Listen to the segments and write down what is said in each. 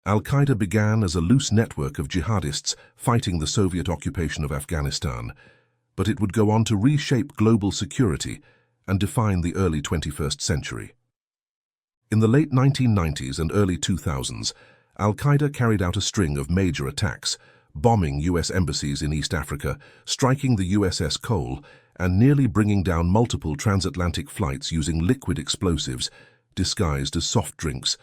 Al-Qaeda began as a loose network of jihadists fighting the Soviet occupation of Afghanistan, but it would go on to reshape global security and define the early 21st century. In the late 1990s and early 2000s, Al-Qaeda carried out a string of major attacks, bombing U.S. embassies in East Africa, striking the USS Cole, and nearly bringing down multiple transatlantic flights using liquid explosives disguised as soft drinks,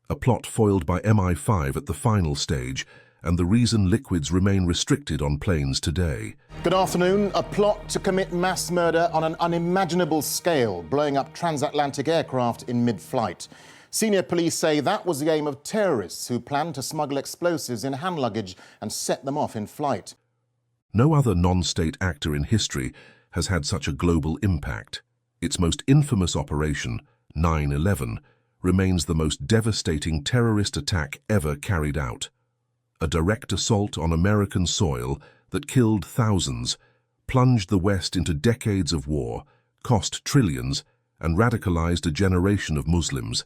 a plot foiled by MI5 at the final stage, and the reason liquids remain restricted on planes today. Good afternoon. A plot to commit mass murder on an unimaginable scale, blowing up transatlantic aircraft in mid-flight. Senior police say that was the aim of terrorists who planned to smuggle explosives in hand luggage and set them off in flight. No other non-state actor in history has had such a global impact. Its most infamous operation, 9/11, remains the most devastating terrorist attack ever carried out. A direct assault on American soil that killed thousands, plunged the West into decades of war, cost trillions, and radicalized a generation of Muslims.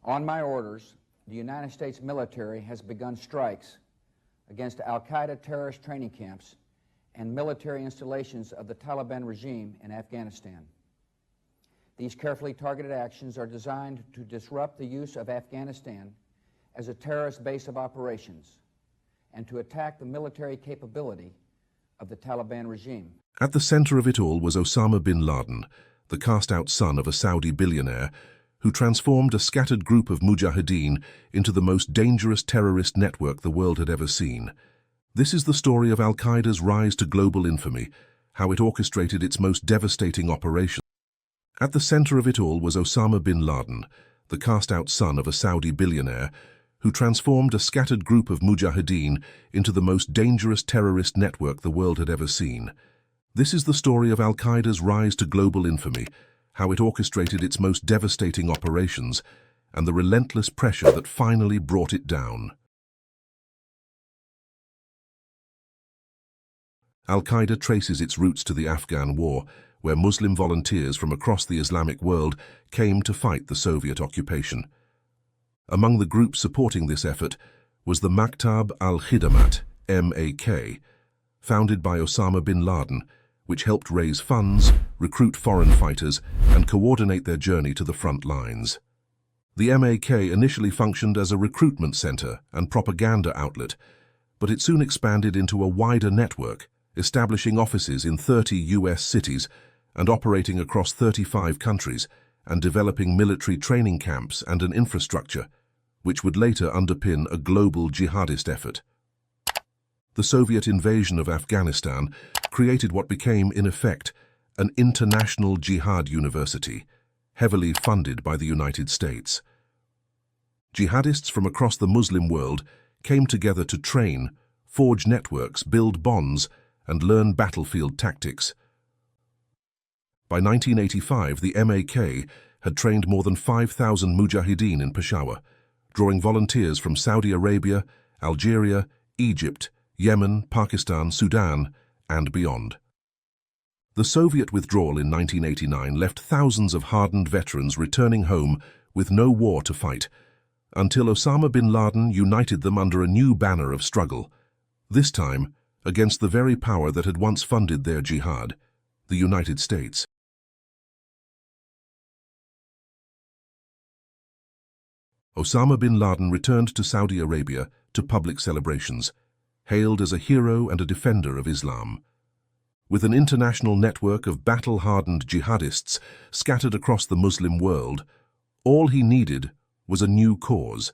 On my orders, the United States military has begun strikes against Al-Qaeda terrorist training camps and military installations of the Taliban regime in Afghanistan. These carefully targeted actions are designed to disrupt the use of Afghanistan as a terrorist base of operations and to attack the military capability of the Taliban regime. At the center of it all was Osama bin Laden, the cast-out son of a Saudi billionaire who transformed a scattered group of mujahideen into the most dangerous terrorist network the world had ever seen. This is the story of Al-Qaeda's rise to global infamy, how it orchestrated its most devastating operations. At the center of it all was Osama bin Laden, the cast-out son of a Saudi billionaire who transformed a scattered group of mujahideen into the most dangerous terrorist network the world had ever seen. This is the story of Al-Qaeda's rise to global infamy, how it orchestrated its most devastating operations, and the relentless pressure that finally brought it down. Al-Qaeda traces its roots to the Afghan War, where Muslim volunteers from across the Islamic world came to fight the Soviet occupation. Among the groups supporting this effort was the Maktab al-Khidamat, MAK, founded by Osama bin Laden, which helped raise funds, recruit foreign fighters, and coordinate their journey to the front lines. The MAK initially functioned as a recruitment center and propaganda outlet, but it soon expanded into a wider network, establishing offices in 30 U.S. cities and operating across 35 countries, and developing military training camps and an infrastructure, which would later underpin a global jihadist effort. The Soviet invasion of Afghanistan created what became, in effect, an international jihad university, heavily funded by the United States. Jihadists from across the Muslim world came together to train, forge networks, build bonds, and learn battlefield tactics. By 1985, the MAK had trained more than 5,000 mujahideen in Peshawar, drawing volunteers from Saudi Arabia, Algeria, Egypt, Yemen, Pakistan, Sudan, and beyond. The Soviet withdrawal in 1989 left thousands of hardened veterans returning home with no war to fight, until Osama bin Laden united them under a new banner of struggle, this time against the very power that had once funded their jihad, the United States. Osama bin Laden returned to Saudi Arabia to public celebrations, hailed as a hero and a defender of Islam. With an international network of battle-hardened jihadists scattered across the Muslim world, all he needed was a new cause.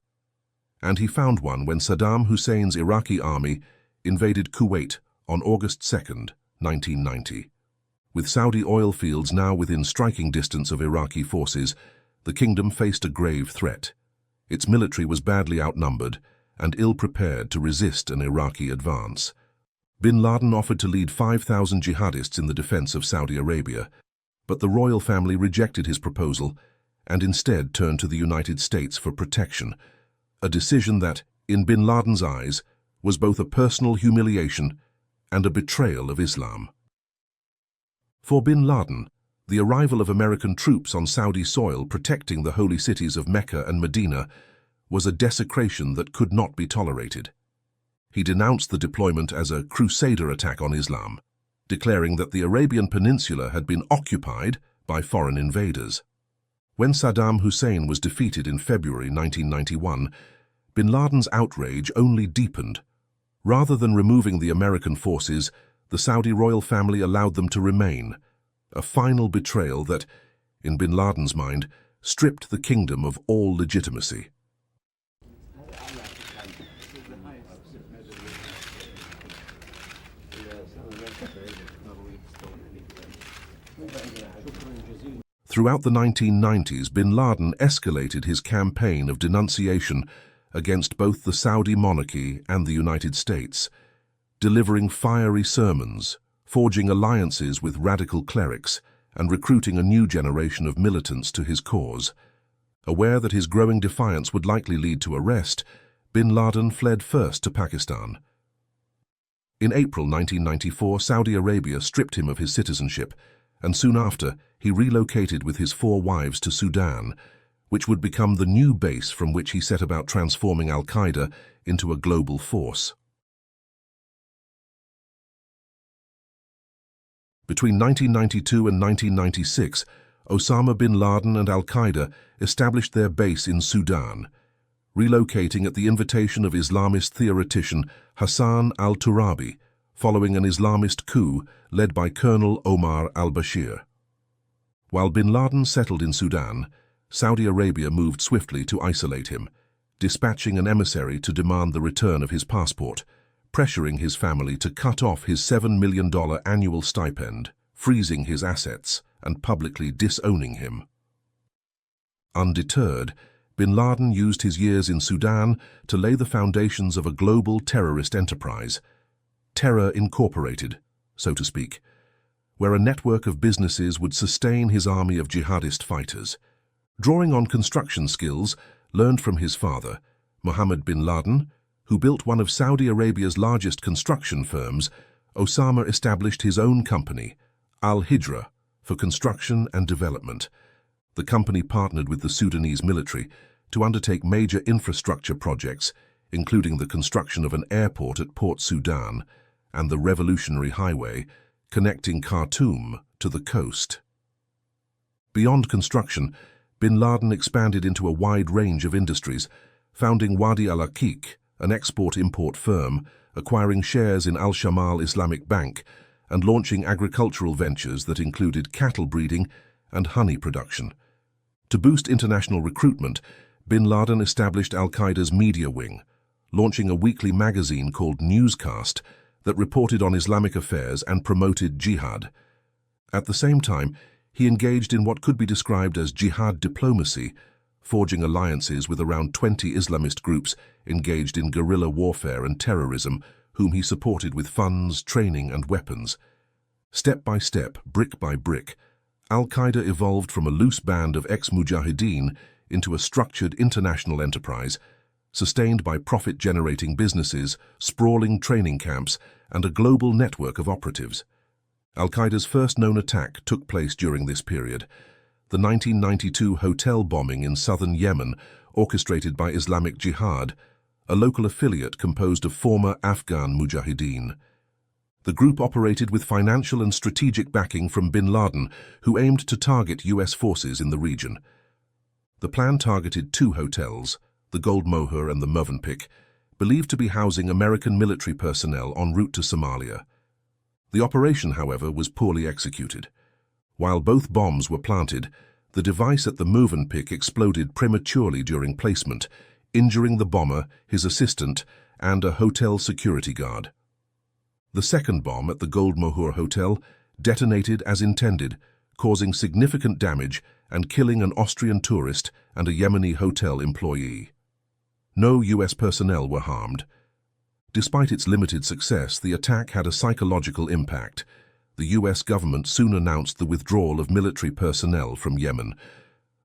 And he found one when Saddam Hussein's Iraqi army invaded Kuwait on August 2, 1990. With Saudi oil fields now within striking distance of Iraqi forces, the kingdom faced a grave threat. Its military was badly outnumbered and ill-prepared to resist an Iraqi advance. Bin Laden offered to lead 5,000 jihadists in the defense of Saudi Arabia, but the royal family rejected his proposal and instead turned to the United States for protection, a decision that, in Bin Laden's eyes, was both a personal humiliation and a betrayal of Islam. For Bin Laden, the arrival of American troops on Saudi soil protecting the holy cities of Mecca and Medina was a desecration that could not be tolerated. He denounced the deployment as a crusader attack on Islam, declaring that the Arabian Peninsula had been occupied by foreign invaders. When Saddam Hussein was defeated in February 1991, bin Laden's outrage only deepened. Rather than removing the American forces, the Saudi royal family allowed them to remain, a final betrayal that, in bin Laden's mind, stripped the kingdom of all legitimacy. Throughout the 1990s, bin Laden escalated his campaign of denunciation against both the Saudi monarchy and the United States, delivering fiery sermons, forging alliances with radical clerics, and recruiting a new generation of militants to his cause. Aware that his growing defiance would likely lead to arrest, bin Laden fled first to Pakistan. In April 1994, Saudi Arabia stripped him of his citizenship, and soon after, he relocated with his 4 wives to Sudan, which would become the new base from which he set about transforming Al-Qaeda into a global force. Between 1992 and 1996, Osama bin Laden and Al-Qaeda established their base in Sudan, relocating at the invitation of Islamist theoretician Hassan al-Turabi, following an Islamist coup led by Colonel Omar al-Bashir. While bin Laden settled in Sudan, Saudi Arabia moved swiftly to isolate him, dispatching an emissary to demand the return of his passport, pressuring his family to cut off his $7 million annual stipend, freezing his assets, and publicly disowning him. Undeterred, bin Laden used his years in Sudan to lay the foundations of a global terrorist enterprise, Terror Incorporated, so to speak, where a network of businesses would sustain his army of jihadist fighters. Drawing on construction skills learned from his father, Mohammed bin Laden, who built one of Saudi Arabia's largest construction firms, Osama established his own company, Al-Hijra, for construction and development. The company partnered with the Sudanese military to undertake major infrastructure projects, including the construction of an airport at Port Sudan and the Revolutionary Highway connecting Khartoum to the coast. Beyond construction, bin Laden expanded into a wide range of industries, founding Wadi al-Aqiq, an export-import firm, acquiring shares in Al-Shamal Islamic Bank, and launching agricultural ventures that included cattle breeding and honey production. To boost international recruitment, bin Laden established Al-Qaeda's media wing, launching a weekly magazine called Newscast that reported on Islamic affairs and promoted jihad. At the same time, he engaged in what could be described as jihad diplomacy, forging alliances with around 20 Islamist groups engaged in guerrilla warfare and terrorism, whom he supported with funds, training, and weapons. Step by step, brick by brick, Al-Qaeda evolved from a loose band of ex-mujahideen into a structured international enterprise, sustained by profit-generating businesses, sprawling training camps, and a global network of operatives. Al-Qaeda's first known attack took place during this period, the 1992 hotel bombing in southern Yemen, orchestrated by Islamic Jihad, a local affiliate composed of former Afghan mujahideen. The group operated with financial and strategic backing from bin Laden, who aimed to target US forces in the region. The plan targeted 2 hotels, the Gold Mohur and the Mövenpick, believed to be housing American military personnel en route to Somalia. The operation, however, was poorly executed. While both bombs were planted, the device at the Mövenpick exploded prematurely during placement, injuring the bomber, his assistant, and a hotel security guard. The second bomb at the Gold Mohur Hotel detonated as intended, causing significant damage and killing an Austrian tourist and a Yemeni hotel employee. No US personnel were harmed. Despite its limited success, the attack had a psychological impact. The US government soon announced the withdrawal of military personnel from Yemen.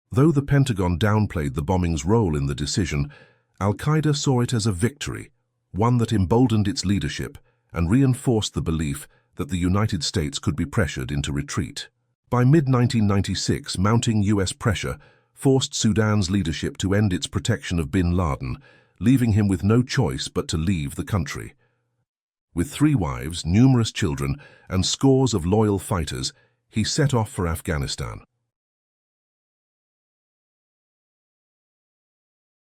Though the Pentagon downplayed the bombing's role in the decision, Al-Qaeda saw it as a victory, one that emboldened its leadership and reinforced the belief that the United States could be pressured into retreat. By mid-1996, mounting US pressure, forced Sudan's leadership to end its protection of bin Laden, leaving him with no choice but to leave the country. With 3 wives, numerous children, and scores of loyal fighters, he set off for Afghanistan.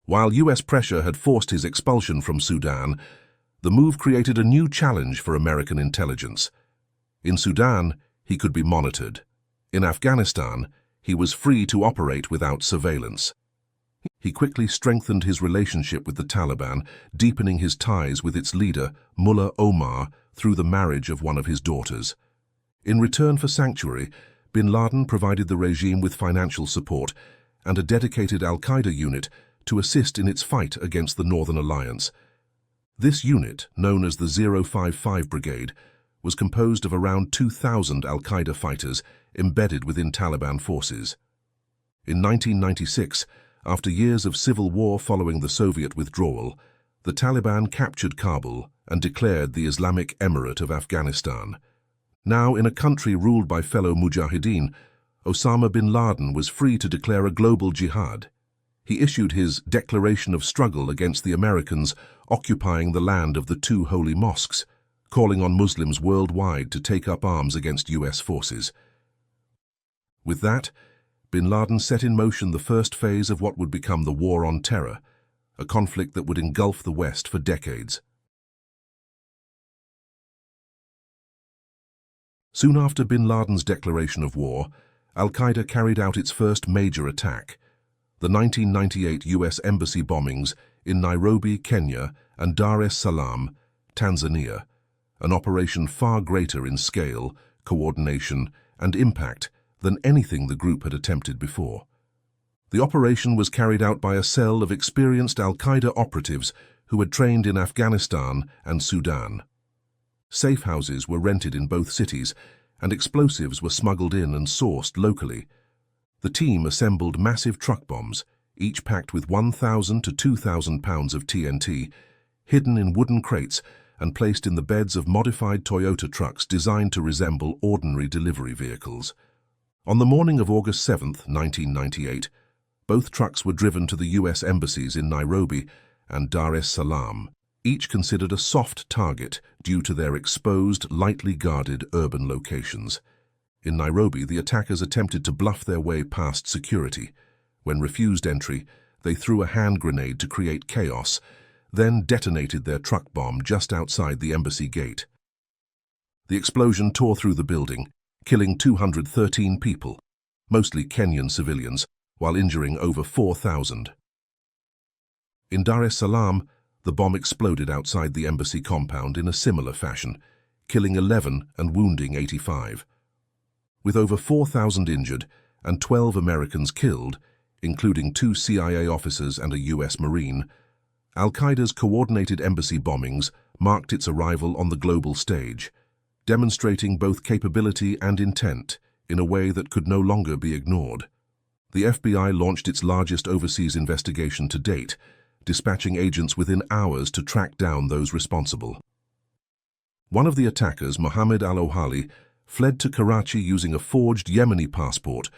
While US pressure had forced his expulsion from Sudan, the move created a new challenge for American intelligence. In Sudan, he could be monitored. In Afghanistan, he was free to operate without surveillance. He quickly strengthened his relationship with the Taliban, deepening his ties with its leader, Mullah Omar, through the marriage of one of his daughters. In return for sanctuary, bin Laden provided the regime with financial support and a dedicated Al-Qaeda unit to assist in its fight against the Northern Alliance. This unit, known as the 055 Brigade, was composed of around 2,000 Al-Qaeda fighters embedded within Taliban forces. In 1996, after years of civil war following the Soviet withdrawal, the Taliban captured Kabul and declared the Islamic Emirate of Afghanistan. Now, in a country ruled by fellow mujahideen, Osama bin Laden was free to declare a global jihad. He issued his declaration of struggle against the Americans occupying the land of the 2 holy mosques, calling on Muslims worldwide to take up arms against US forces. With that, bin Laden set in motion the first phase of what would become the War on Terror, a conflict that would engulf the West for decades. Soon after bin Laden's declaration of war, Al-Qaeda carried out its first major attack, the 1998 US embassy bombings in Nairobi, Kenya, and Dar es Salaam, Tanzania, an operation far greater in scale, coordination, and impact than anything the group had attempted before. The operation was carried out by a cell of experienced Al-Qaeda operatives who had trained in Afghanistan and Sudan. Safe houses were rented in both cities, and explosives were smuggled in and sourced locally. The team assembled massive truck bombs, each packed with 1,000 to 2,000 pounds of TNT, hidden in wooden crates and placed in the beds of modified Toyota trucks designed to resemble ordinary delivery vehicles. On the morning of August 7, 1998, both trucks were driven to the US embassies in Nairobi and Dar es Salaam, each considered a soft target due to their exposed, lightly guarded urban locations. In Nairobi, the attackers attempted to bluff their way past security. When refused entry, they threw a hand grenade to create chaos, then detonated their truck bomb just outside the embassy gate. The explosion tore through the building, killing 213 people, mostly Kenyan civilians, while injuring over 4,000. In Dar es Salaam, the bomb exploded outside the embassy compound in a similar fashion, killing 11 and wounding 85. With over 4,000 injured and 12 Americans killed, including 2 CIA officers and a US Marine, Al-Qaeda's coordinated embassy bombings marked its arrival on the global stage, demonstrating both capability and intent in a way that could no longer be ignored. The FBI launched its largest overseas investigation to date, dispatching agents within hours to track down those responsible. One of the attackers, Mohammed al-Ohali, fled to Karachi using a forged Yemeni passport.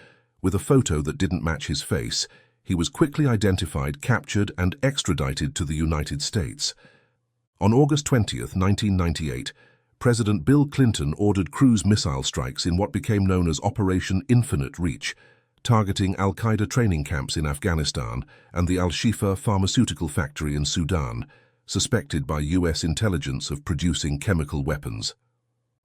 With a photo that didn't match his face, he was quickly identified, captured, and extradited to the United States. On August 20, 1998, President Bill Clinton ordered cruise missile strikes in what became known as Operation Infinite Reach, targeting Al-Qaeda training camps in Afghanistan and the Al-Shifa pharmaceutical factory in Sudan, suspected by US intelligence of producing chemical weapons.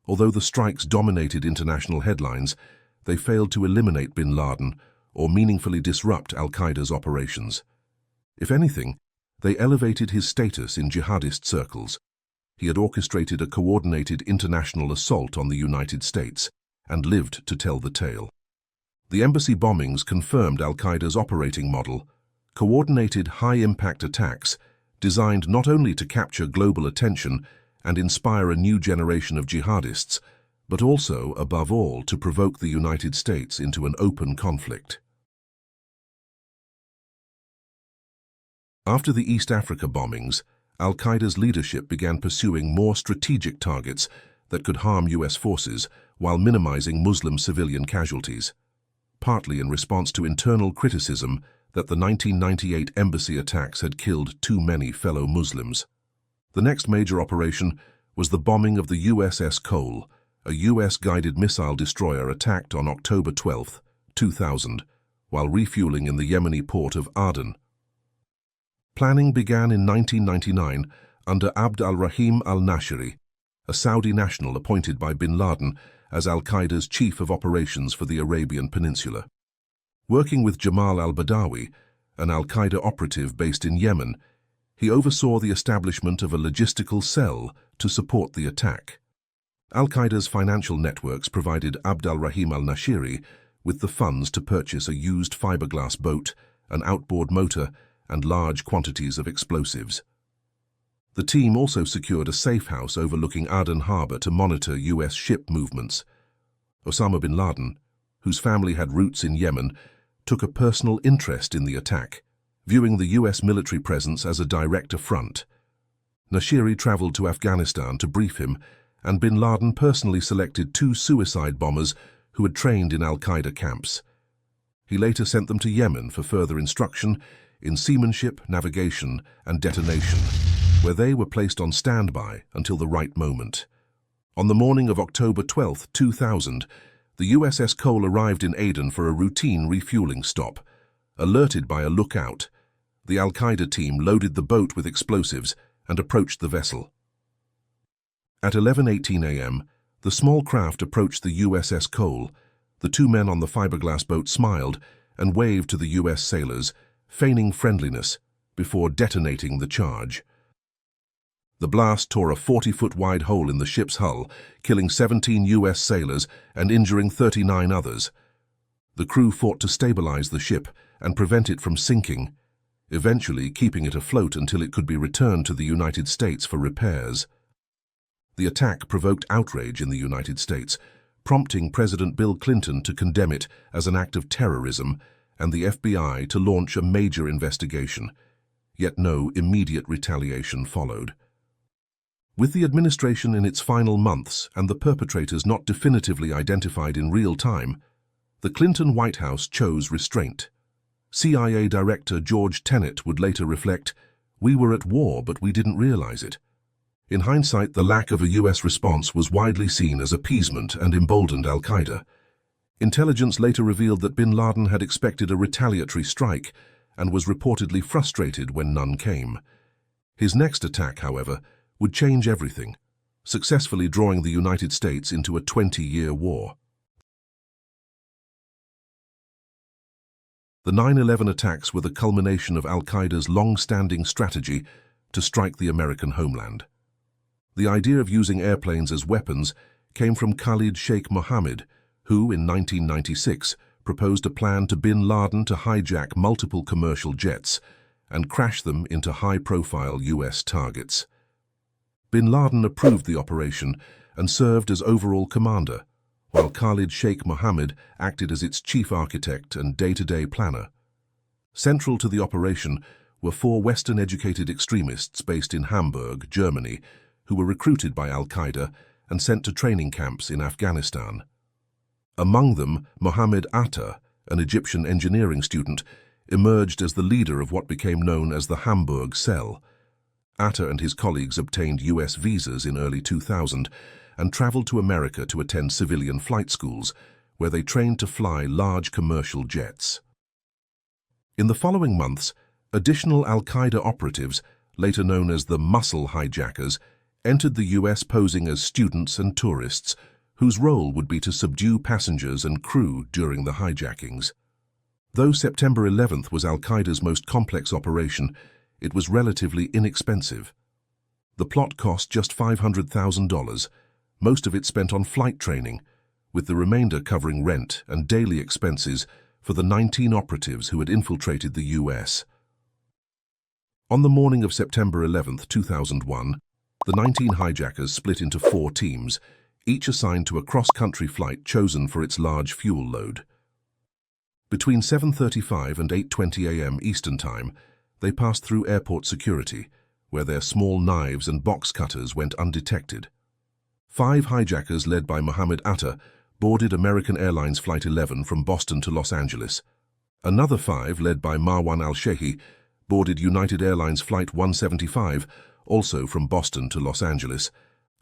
Although the strikes dominated international headlines, they failed to eliminate bin Laden or meaningfully disrupt Al-Qaeda's operations. If anything, they elevated his status in jihadist circles. He had orchestrated a coordinated international assault on the United States and lived to tell the tale. The embassy bombings confirmed Al-Qaeda's operating model, coordinated high-impact attacks designed not only to capture global attention and inspire a new generation of jihadists, but also, above all, to provoke the United States into an open conflict. After the East Africa bombings, Al-Qaeda's leadership began pursuing more strategic targets that could harm US forces while minimizing Muslim civilian casualties. partly in response to internal criticism that the 1998 embassy attacks had killed too many fellow Muslims. The next major operation was the bombing of the USS Cole, a US-guided missile destroyer attacked on October 12, 2000, while refueling in the Yemeni port of Aden. Planning began in 1999 under Abd al-Rahim al-Nashiri, a Saudi national appointed by bin Laden as Al-Qaeda's chief of operations for the Arabian Peninsula. Working with Jamal al-Badawi, an Al-Qaeda operative based in Yemen, he oversaw the establishment of a logistical cell to support the attack. Al-Qaeda's financial networks provided Abd al-Rahim al-Nashiri with the funds to purchase a used fiberglass boat, an outboard motor, and large quantities of explosives. The team also secured a safe house overlooking Aden harbor to monitor US ship movements. Osama bin Laden, whose family had roots in Yemen, took a personal interest in the attack, viewing the US military presence as a direct affront. Nashiri traveled to Afghanistan to brief him, and bin Laden personally selected 2 suicide bombers who had trained in Al-Qaeda camps. He later sent them to Yemen for further instruction in seamanship, navigation, and detonation, where they were placed on standby until the right moment. On the morning of October 12, 2000, the USS Cole arrived in Aden for a routine refueling stop. Alerted by a lookout, the Al-Qaeda team loaded the boat with explosives and approached the vessel. At 11:18 a.m., the small craft approached the USS Cole. The 2 men on the fiberglass boat smiled and waved to the US sailors, feigning friendliness, before detonating the charge. The blast tore a 40-foot-wide hole in the ship's hull, killing 17 US sailors and injuring 39 others. The crew fought to stabilize the ship and prevent it from sinking, eventually keeping it afloat until it could be returned to the United States for repairs. The attack provoked outrage in the United States, prompting President Bill Clinton to condemn it as an act of terrorism and the FBI to launch a major investigation. Yet no immediate retaliation followed. With the administration in its final months and the perpetrators not definitively identified in real time, the Clinton White House chose restraint. CIA Director George Tenet would later reflect, "We were at war, but we didn't realize it." In hindsight, the lack of a US response was widely seen as appeasement and emboldened Al-Qaeda. Intelligence later revealed that bin Laden had expected a retaliatory strike and was reportedly frustrated when none came. His next attack, however, would change everything, successfully drawing the United States into a 20-year war. The 9/11 attacks were the culmination of Al-Qaeda's long-standing strategy to strike the American homeland. The idea of using airplanes as weapons came from Khalid Sheikh Mohammed, who, in 1996, proposed a plan to bin Laden to hijack multiple commercial jets and crash them into high-profile US targets. Bin Laden approved the operation and served as overall commander, while Khalid Sheikh Mohammed acted as its chief architect and day-to-day planner. Central to the operation were 4 Western-educated extremists based in Hamburg, Germany, who were recruited by Al-Qaeda and sent to training camps in Afghanistan. Among them, Mohammed Atta, an Egyptian engineering student, emerged as the leader of what became known as the Hamburg Cell. Atta and his colleagues obtained US visas in early 2000 and traveled to America to attend civilian flight schools, where they trained to fly large commercial jets. In the following months, additional Al-Qaeda operatives, later known as the muscle hijackers, entered the US posing as students and tourists, whose role would be to subdue passengers and crew during the hijackings. Though September 11th was Al-Qaeda's most complex operation, it was relatively inexpensive. The plot cost just $500,000, most of it spent on flight training, with the remainder covering rent and daily expenses for the 19 operatives who had infiltrated the US. On the morning of September 11, 2001, the 19 hijackers split into 4 teams, each assigned to a cross-country flight chosen for its large fuel load. Between 7:35 and 8:20 a.m. Eastern Time, they passed through airport security, where their small knives and box cutters went undetected. 5 hijackers led by Mohammed Atta boarded American Airlines Flight 11 from Boston to Los Angeles. Another 5, led by Marwan al-Shehi, boarded United Airlines Flight 175, also from Boston to Los Angeles.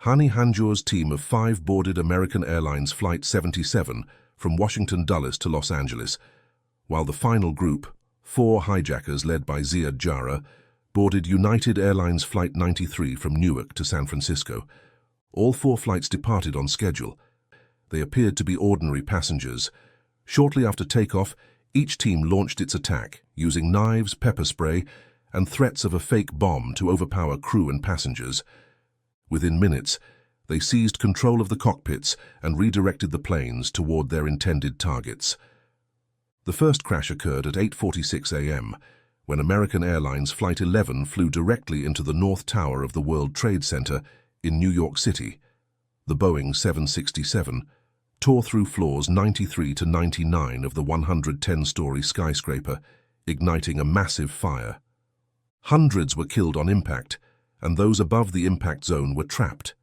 Hani Hanjour's team of 5 boarded American Airlines Flight 77 from Washington Dulles to Los Angeles, while the final group, 4 hijackers led by Ziad Jarrah, boarded United Airlines Flight 93 from Newark to San Francisco. All 4 flights departed on schedule. They appeared to be ordinary passengers. Shortly after takeoff, each team launched its attack, using knives, pepper spray, and threats of a fake bomb to overpower crew and passengers. Within minutes, they seized control of the cockpits and redirected the planes toward their intended targets. The first crash occurred at 8:46 a.m., when American Airlines Flight 11 flew directly into the North Tower of the World Trade Center in New York City. The Boeing 767 tore through floors 93 to 99 of the 110-story skyscraper, igniting a massive fire. Hundreds were killed on impact, and those above the impact zone were trapped.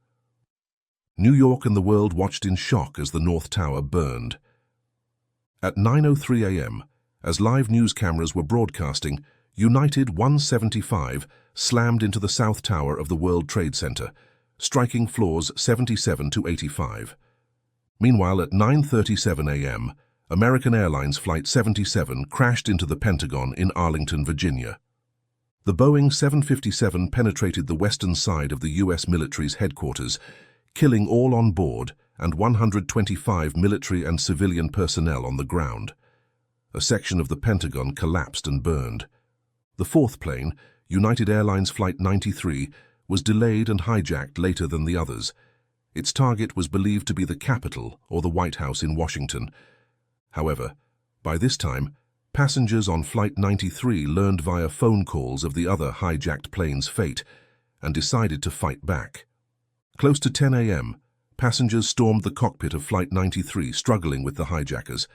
New York and the world watched in shock as the North Tower burned. At 9:03 a.m., as live news cameras were broadcasting, United 175 slammed into the South Tower of the World Trade Center, striking floors 77 to 85. Meanwhile, at 9:37 a.m., American Airlines Flight 77 crashed into the Pentagon in Arlington, Virginia. The Boeing 757 penetrated the western side of the U.S. military's headquarters, killing all on board and 125 military and civilian personnel on the ground. A section of the Pentagon collapsed and burned. The 4th plane, United Airlines Flight 93, was delayed and hijacked later than the others. Its target was believed to be the Capitol or the White House in Washington. However, by this time, passengers on Flight 93 learned via phone calls of the other hijacked plane's fate and decided to fight back. Close to 10 a.m., passengers stormed the cockpit of Flight 93, struggling with the hijackers.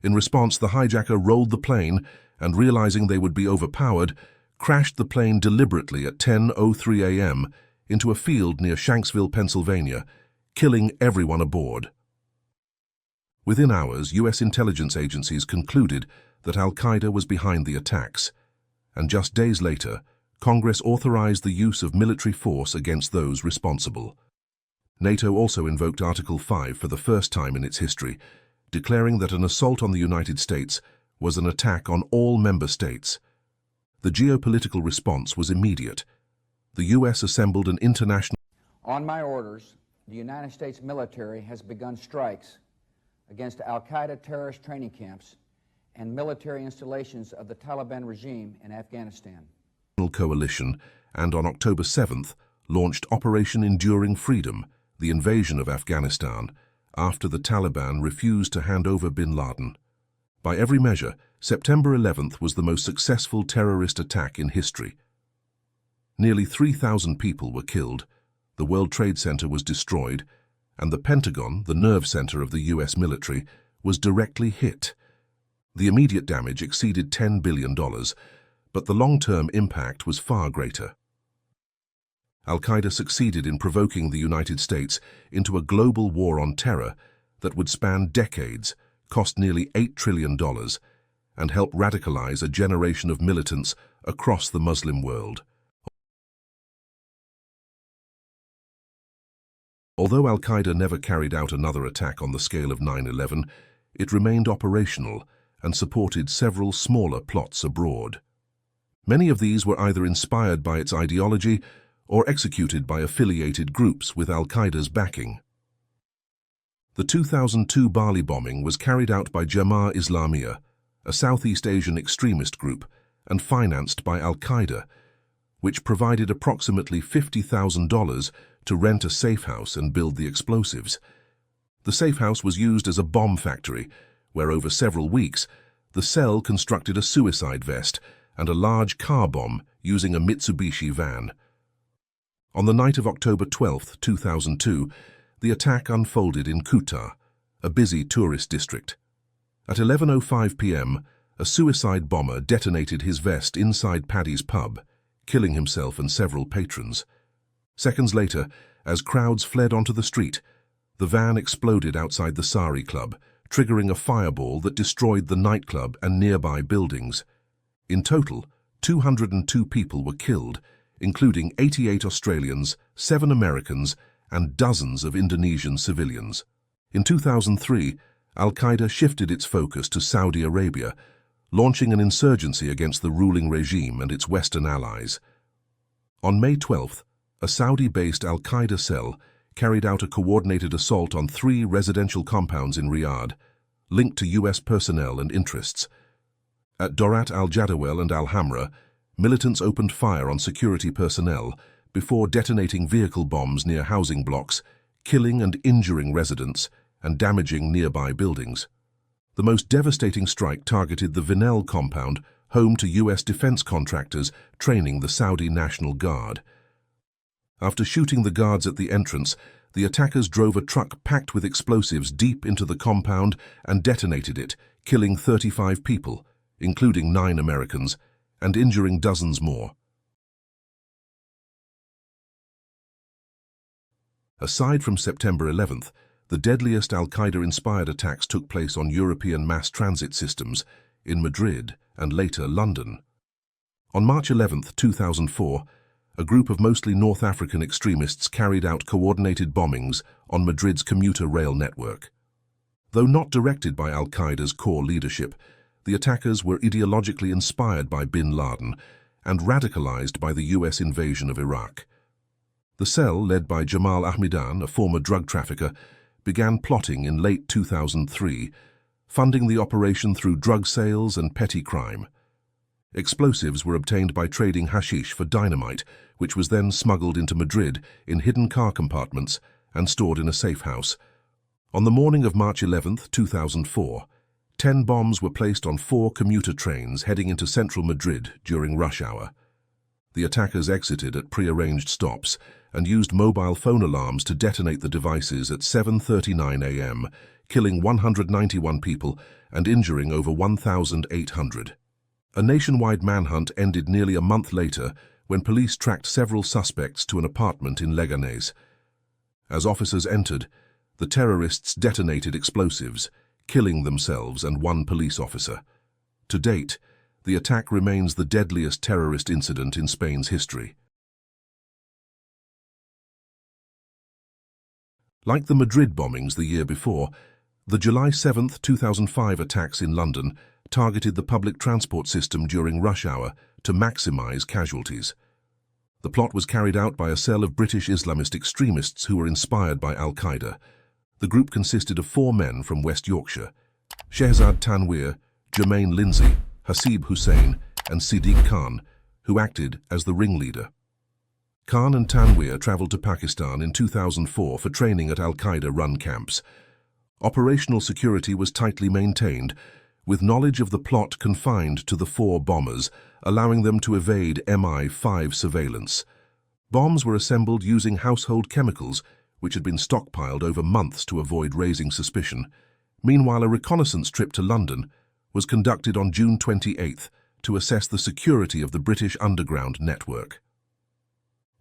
In response, the hijacker rolled the plane and, realizing they would be overpowered, crashed the plane deliberately at 10:03 a.m. into a field near Shanksville, Pennsylvania, killing everyone aboard. Within hours, U.S. intelligence agencies concluded that Al-Qaeda was behind the attacks, and just days later, Congress authorized the use of military force against those responsible. NATO also invoked Article 5 for the first time in its history, declaring that an assault on the United States was an attack on all member states. The geopolitical response was immediate. The U.S. assembled an international... On my orders, the United States military has begun strikes against Al-Qaeda terrorist training camps and military installations of the Taliban regime in Afghanistan. Coalition, and on October 7th, launched Operation Enduring Freedom, the invasion of Afghanistan, after the Taliban refused to hand over bin Laden. By every measure, September 11th was the most successful terrorist attack in history. Nearly 3,000 people were killed, the World Trade Center was destroyed, and the Pentagon, the nerve center of the U.S. military, was directly hit. The immediate damage exceeded $10 billion, but the long-term impact was far greater. Al-Qaeda succeeded in provoking the United States into a global war on terror that would span decades, cost nearly $8 trillion, and help radicalize a generation of militants across the Muslim world. Although Al-Qaeda never carried out another attack on the scale of 9/11, it remained operational and supported several smaller plots abroad. Many of these were either inspired by its ideology or executed by affiliated groups with Al-Qaeda's backing. The 2002 Bali bombing was carried out by Jemaah Islamiyah, a Southeast Asian extremist group, and financed by Al-Qaeda, which provided approximately $50,000 to rent a safe house and build the explosives. The safe house was used as a bomb factory, where over several weeks, the cell constructed a suicide vest and a large car bomb using a Mitsubishi van. On the night of October 12, 2002, the attack unfolded in Kuta, a busy tourist district. At 11:05 p.m., a suicide bomber detonated his vest inside Paddy's pub, killing himself and several patrons. Seconds later, as crowds fled onto the street, The van exploded outside the Sari Club, triggering a fireball that destroyed the nightclub and nearby buildings. In total, 202 people were killed, including 88 Australians, 7 Americans, and dozens of Indonesian civilians. In 2003, Al-Qaeda shifted its focus to Saudi Arabia, launching an insurgency against the ruling regime and its Western allies. On May 12th, a Saudi-based Al-Qaeda cell carried out a coordinated assault on 3 residential compounds in Riyadh, linked to US personnel and interests. At Dorat al-Jadawal and Al-Hamra, militants opened fire on security personnel before detonating vehicle bombs near housing blocks, killing and injuring residents and damaging nearby buildings. The most devastating strike targeted the Vinel compound, home to US defense contractors training the Saudi National Guard. After shooting the guards at the entrance, the attackers drove a truck packed with explosives deep into the compound and detonated it, killing 35 people, including 9 Americans, and injuring dozens more. Aside from September 11th, the deadliest Al-Qaeda-inspired attacks took place on European mass transit systems in Madrid and later London. On March 11, 2004, a group of mostly North African extremists carried out coordinated bombings on Madrid's commuter rail network. Though not directed by Al-Qaeda's core leadership, the attackers were ideologically inspired by bin Laden and radicalized by the US invasion of Iraq. The cell, led by Jamal Ahmidan, a former drug trafficker, began plotting in late 2003, funding the operation through drug sales and petty crime. Explosives were obtained by trading hashish for dynamite, which was then smuggled into Madrid in hidden car compartments and stored in a safe house. On the morning of March 11, 2004, 10 bombs were placed on 4 commuter trains heading into central Madrid during rush hour. The attackers exited at pre-arranged stops and used mobile phone alarms to detonate the devices at 7:39 a.m., killing 191 people and injuring over 1,800. A nationwide manhunt ended nearly a month later when police tracked several suspects to an apartment in Leganés. As officers entered, the terrorists detonated explosives, killing themselves and 1 police officer. To date, the attack remains the deadliest terrorist incident in Spain's history. Like the Madrid bombings the year before, the July 7, 2005 attacks in London targeted the public transport system during rush hour to maximize casualties. The plot was carried out by a cell of British Islamist extremists who were inspired by Al-Qaeda. The group consisted of 4 men from West Yorkshire: Shehzad Tanweer, Jermaine Lindsay, Hasib Hussain, and Siddiq Khan, who acted as the ringleader. Khan and Tanweer traveled to Pakistan in 2004 for training at Al-Qaeda-run camps. Operational security was tightly maintained, with knowledge of the plot confined to the 4 bombers, allowing them to evade MI5 surveillance. Bombs were assembled using household chemicals, which had been stockpiled over months to avoid raising suspicion. Meanwhile, a reconnaissance trip to London was conducted on June 28th to assess the security of the British underground network.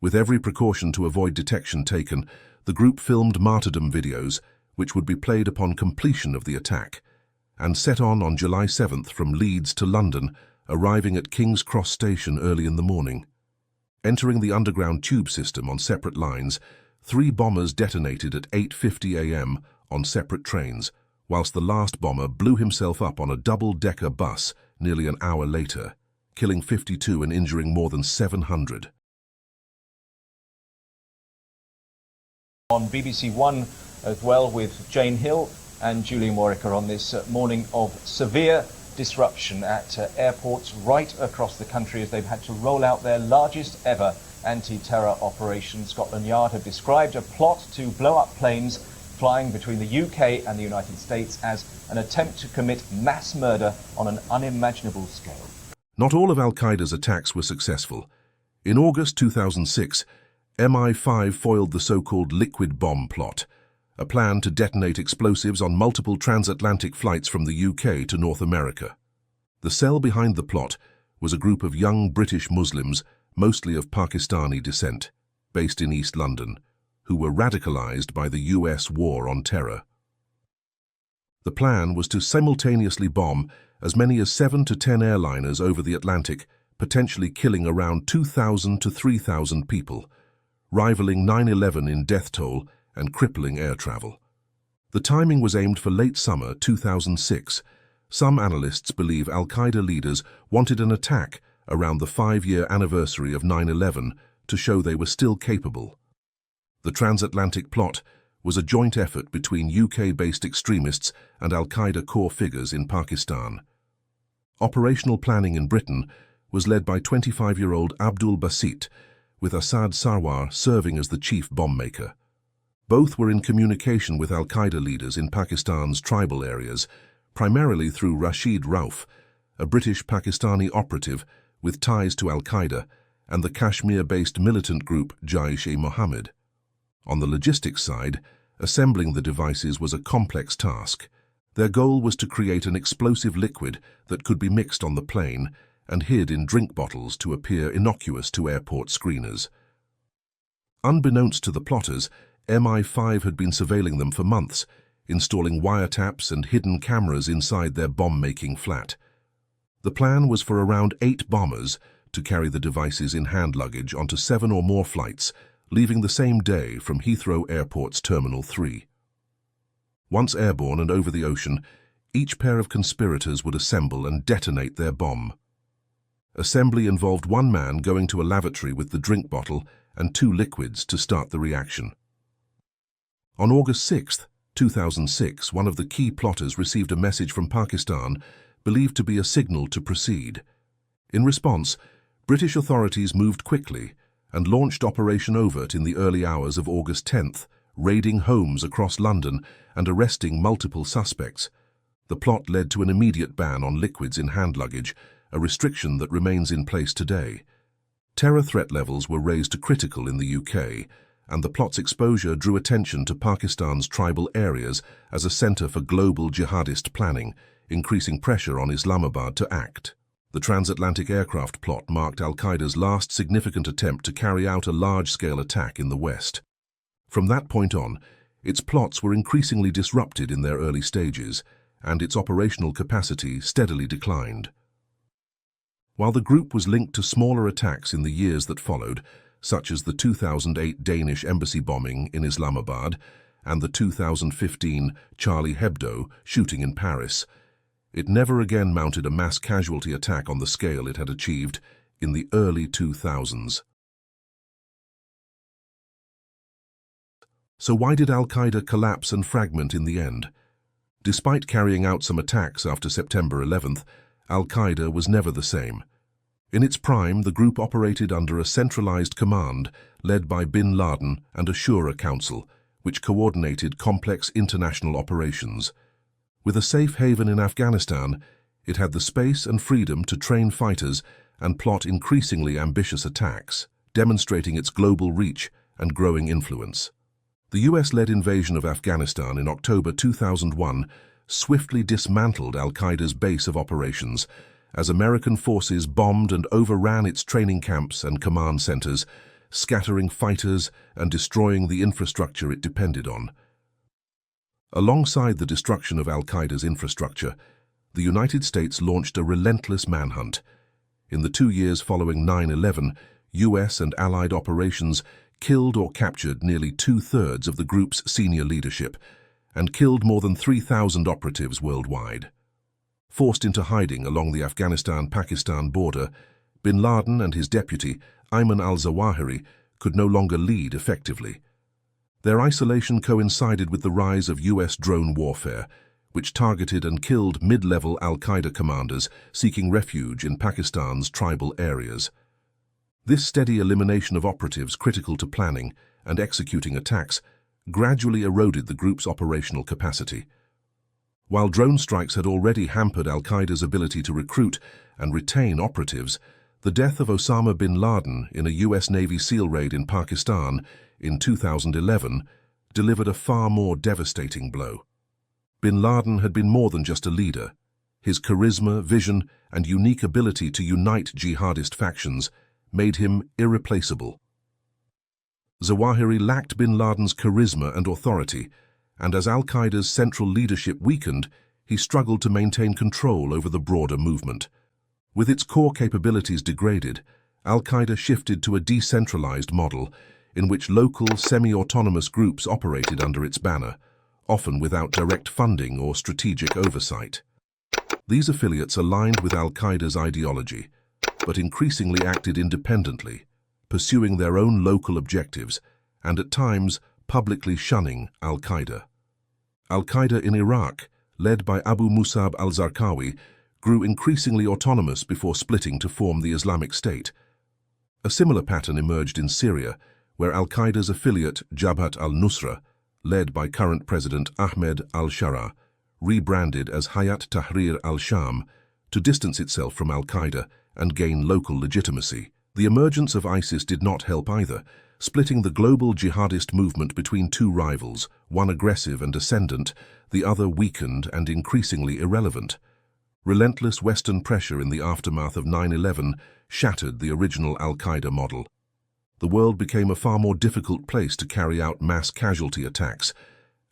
With every precaution to avoid detection taken, the group filmed martyrdom videos, which would be played upon completion of the attack, and set on July 7th from Leeds to London, arriving at King's Cross Station early in the morning. Entering the underground tube system on separate lines, 3 bombers detonated at 8:50 a.m. on separate trains, whilst the last bomber blew himself up on a double-decker bus nearly an hour later, killing 52 and injuring more than 700. On BBC One as well, with Jane Hill and Julian Warwicker on this morning of severe disruption at airports right across the country as they've had to roll out their largest ever anti-terror operation. Scotland Yard have described a plot to blow up planes flying between the UK and the United States as an attempt to commit mass murder on an unimaginable scale. Not all of Al-Qaeda's attacks were successful. In August 2006, MI5 foiled the so-called liquid bomb plot, a plan to detonate explosives on multiple transatlantic flights from the UK to North America. The cell behind the plot was a group of young British Muslims, mostly of Pakistani descent, based in East London. who were radicalized by the US war on terror. The plan was to simultaneously bomb as many as 7 to 10 airliners over the Atlantic, potentially killing around 2,000 to 3,000 people, rivaling 9/11 in death toll and crippling air travel. The timing was aimed for late summer 2006. Some analysts believe Al-Qaeda leaders wanted an attack around the 5-year anniversary of 9/11 to show they were still capable. The transatlantic plot was a joint effort between UK-based extremists and Al-Qaeda core figures in Pakistan. Operational planning in Britain was led by 25-year-old Abdul Basit, with Assad Sarwar serving as the chief bomb maker. Both were in communication with Al-Qaeda leaders in Pakistan's tribal areas, primarily through Rashid Rauf, a British Pakistani operative with ties to Al-Qaeda and the Kashmir-based militant group Jaish-e-Mohammed. On the logistics side, assembling the devices was a complex task. Their goal was to create an explosive liquid that could be mixed on the plane and hid in drink bottles to appear innocuous to airport screeners. Unbeknownst to the plotters, MI5 had been surveilling them for months, installing wiretaps and hidden cameras inside their bomb-making flat. The plan was for around 8 bombers to carry the devices in hand luggage onto 7 or more flights, leaving the same day from Heathrow Airport's Terminal 3. Once airborne and over the ocean, each pair of conspirators would assemble and detonate their bomb. Assembly involved one man going to a lavatory with the drink bottle and 2 liquids to start the reaction. On August 6, 2006, one of the key plotters received a message from Pakistan believed to be a signal to proceed. In response, British authorities moved quickly and launched Operation Overt in the early hours of August 10th, raiding homes across London and arresting multiple suspects. The plot led to an immediate ban on liquids in hand luggage, a restriction that remains in place today. Terror threat levels were raised to critical in the UK, and the plot's exposure drew attention to Pakistan's tribal areas as a centre for global jihadist planning, increasing pressure on Islamabad to act. The transatlantic aircraft plot marked Al-Qaeda's last significant attempt to carry out a large-scale attack in the West. From that point on, its plots were increasingly disrupted in their early stages, and its operational capacity steadily declined. While the group was linked to smaller attacks in the years that followed, such as the 2008 Danish embassy bombing in Islamabad and the 2015 Charlie Hebdo shooting in Paris, it never again mounted a mass casualty attack on the scale it had achieved in the early 2000s. So why did Al-Qaeda collapse and fragment in the end? Despite carrying out some attacks after September 11th, Al-Qaeda was never the same. In its prime, the group operated under a centralized command led by bin Laden and a Shura Council, which coordinated complex international operations. With a safe haven in Afghanistan, it had the space and freedom to train fighters and plot increasingly ambitious attacks, demonstrating its global reach and growing influence. The US-led invasion of Afghanistan in October 2001 swiftly dismantled Al-Qaeda's base of operations as American forces bombed and overran its training camps and command centers, scattering fighters and destroying the infrastructure it depended on. Alongside the destruction of Al-Qaeda's infrastructure, the United States launched a relentless manhunt. In the 2 years following 9/11, US and Allied operations killed or captured nearly 2/3 of the group's senior leadership and killed more than 3,000 operatives worldwide. Forced into hiding along the Afghanistan-Pakistan border, bin Laden and his deputy, Ayman al-Zawahiri, could no longer lead effectively. Their isolation coincided with the rise of US drone warfare, which targeted and killed mid-level Al-Qaeda commanders seeking refuge in Pakistan's tribal areas. This steady elimination of operatives critical to planning and executing attacks gradually eroded the group's operational capacity. While drone strikes had already hampered Al-Qaeda's ability to recruit and retain operatives, the death of Osama bin Laden in a US Navy SEAL raid in Pakistan in 2011 delivered a far more devastating blow. Bin Laden had been more than just a leader. His charisma, vision, and unique ability to unite jihadist factions made him irreplaceable. Zawahiri lacked bin Laden's charisma and authority, and as Al-Qaeda's central leadership weakened, he struggled to maintain control over the broader movement. With its core capabilities degraded, Al-Qaeda shifted to a decentralized model in which local, semi-autonomous groups operated under its banner, often without direct funding or strategic oversight. These affiliates aligned with Al-Qaeda's ideology, but increasingly acted independently, pursuing their own local objectives and at times publicly shunning Al-Qaeda. Al-Qaeda in Iraq, led by Abu Musab al-Zarqawi, grew increasingly autonomous before splitting to form the Islamic State. A similar pattern emerged in Syria, where Al-Qaeda's affiliate Jabhat al-Nusra, led by current President Ahmed al-Shara, rebranded as Hayat Tahrir al-Sham to distance itself from Al-Qaeda and gain local legitimacy. The emergence of ISIS did not help either, splitting the global jihadist movement between two rivals, one aggressive and ascendant, the other weakened and increasingly irrelevant. Relentless Western pressure in the aftermath of 9/11 shattered the original Al-Qaeda model. The world became a far more difficult place to carry out mass casualty attacks,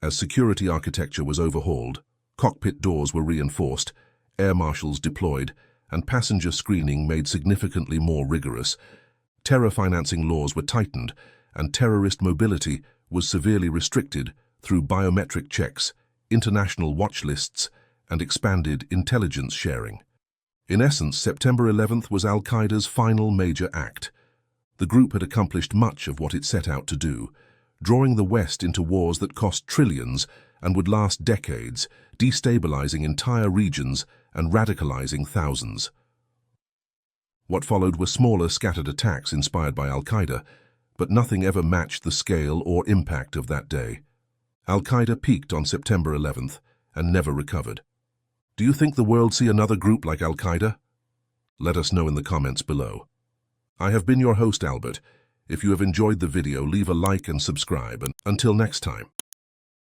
as security architecture was overhauled, cockpit doors were reinforced, air marshals deployed, and passenger screening made significantly more rigorous. Terror financing laws were tightened, and terrorist mobility was severely restricted through biometric checks, international watch lists, and expanded intelligence sharing. In essence, September 11th was Al-Qaeda's final major act. The group had accomplished much of what it set out to do, drawing the West into wars that cost trillions and would last decades, destabilizing entire regions and radicalizing thousands. What followed were smaller, scattered attacks inspired by Al-Qaeda, but nothing ever matched the scale or impact of that day. Al-Qaeda peaked on September 11th and never recovered. Do you think the world see another group like Al-Qaeda? Let us know in the comments below. I have been your host, Albert. If you have enjoyed the video, leave a like and subscribe, and until next time.